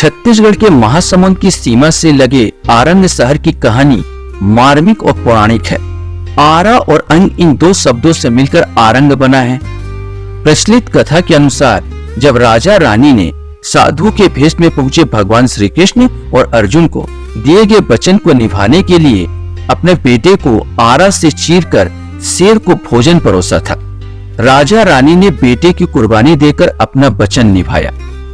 छत्तीसगढ़ के महासमुंद की सीमा से लगे आरंग शहर की कहानी मार्मिक और पौराणिक है। आरा और अंग इन दो शब्दों से मिलकर आरंग बना है। प्रचलित कथा के अनुसार जब राजा रानी ने साधु के भेष में पहुंचे भगवान श्री कृष्ण और अर्जुन को दिए गए वचन को निभाने के लिए अपने बेटे को आरा से चीरकर शेर को भोजन परोसा था। राजा रानी ने बेटे की कुर्बानी देकर अपना वचन निभाया।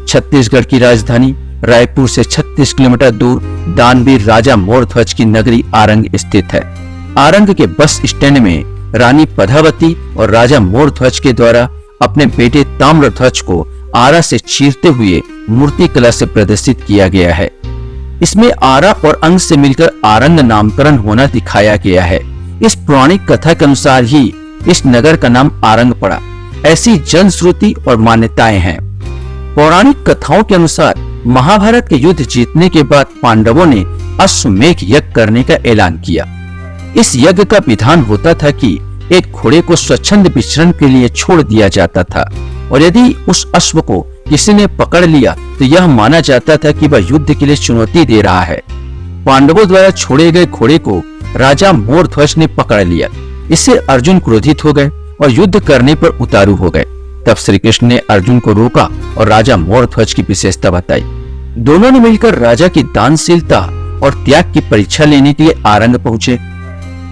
छत्तीसगढ़ की राजधानी रायपुर से 36 किलोमीटर दूर दानवीर राजा मोरध्वज की नगरी आरंग स्थित है। आरंग के बस स्टैंड में रानी पद्मावती और राजा मोरध्वज के द्वारा अपने बेटे ताम्रध्वज को आरा से चीरते हुए मूर्ति कला से प्रदर्शित किया गया है। इसमें आरा और अंग से मिलकर आरंग नामकरण होना दिखाया गया है। इस पौराणिक कथा के अनुसार ही इस नगर का नाम आरंग पड़ा। ऐसी जनश्रुति और मान्यताएं हैं। पौराणिक कथाओं के अनुसार महाभारत के युद्ध जीतने के बाद पांडवों ने अश्वमेध यज्ञ करने का ऐलान किया। इस यज्ञ का विधान होता था कि एक घोड़े को स्वच्छंद विचरण के लिए छोड़ दिया जाता था और यदि उस अश्व को किसी ने पकड़ लिया तो यह माना जाता था कि वह युद्ध के लिए चुनौती दे रहा है। पांडवों द्वारा छोड़े गए घोड़े को राजा मोरध्वज ने पकड़ लिया। इससे अर्जुन क्रोधित हो गए और युद्ध करने पर उतारू हो गए। तब श्री कृष्ण ने अर्जुन को रोका और राजा मोरध्वज की विशेषता बताई। दोनों ने मिलकर राजा की दानशीलता और त्याग की परीक्षा लेने के लिए आरंग पहुंचे।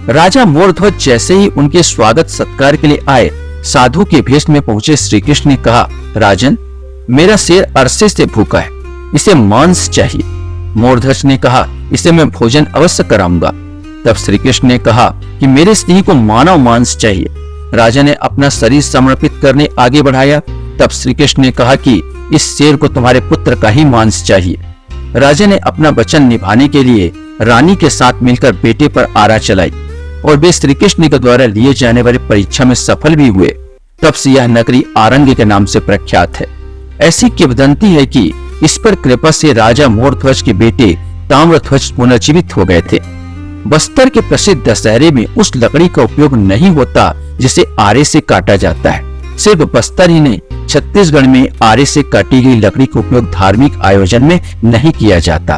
राजा मोरध्वज जैसे ही उनके स्वागत सत्कार के लिए आए, साधु के भेष में पहुंचे श्री कृष्ण ने कहा, राजन, मेरा शेर अरसे से भूखा है, इसे मांस चाहिए। मोरध्वज ने कहा, इसे मैं भोजन अवश्य कराऊंगा। तब श्री कृष्ण ने कहा कि मेरे सिंह को मानव मांस चाहिए। राजा ने अपना शरीर समर्पित करने आगे बढ़ाया। तब श्री कृष्ण ने कहा कि इस शेर को तुम्हारे पुत्र का ही मांस चाहिए। राजा ने अपना वचन निभाने के लिए रानी के साथ मिलकर बेटे पर आरा चलाई और वे श्री कृष्ण के द्वारा लिए जाने वाली परीक्षा में सफल भी हुए। तब से यह नगरी आरंग के नाम से प्रख्यात है। ऐसी किंवदंती है कि इस पर कृपा से राजा मोरध्वज के बेटे ताम्रध्वज पुनर्जीवित हो गए थे। बस्तर के प्रसिद्ध दशहरे में उस लकड़ी का उपयोग नहीं होता जिसे आरे से काटा जाता है। सिर्फ बस्तर ही नहीं, छत्तीसगढ़ में आरे से काटी गई लकड़ी का उपयोग धार्मिक आयोजन में नहीं किया जाता।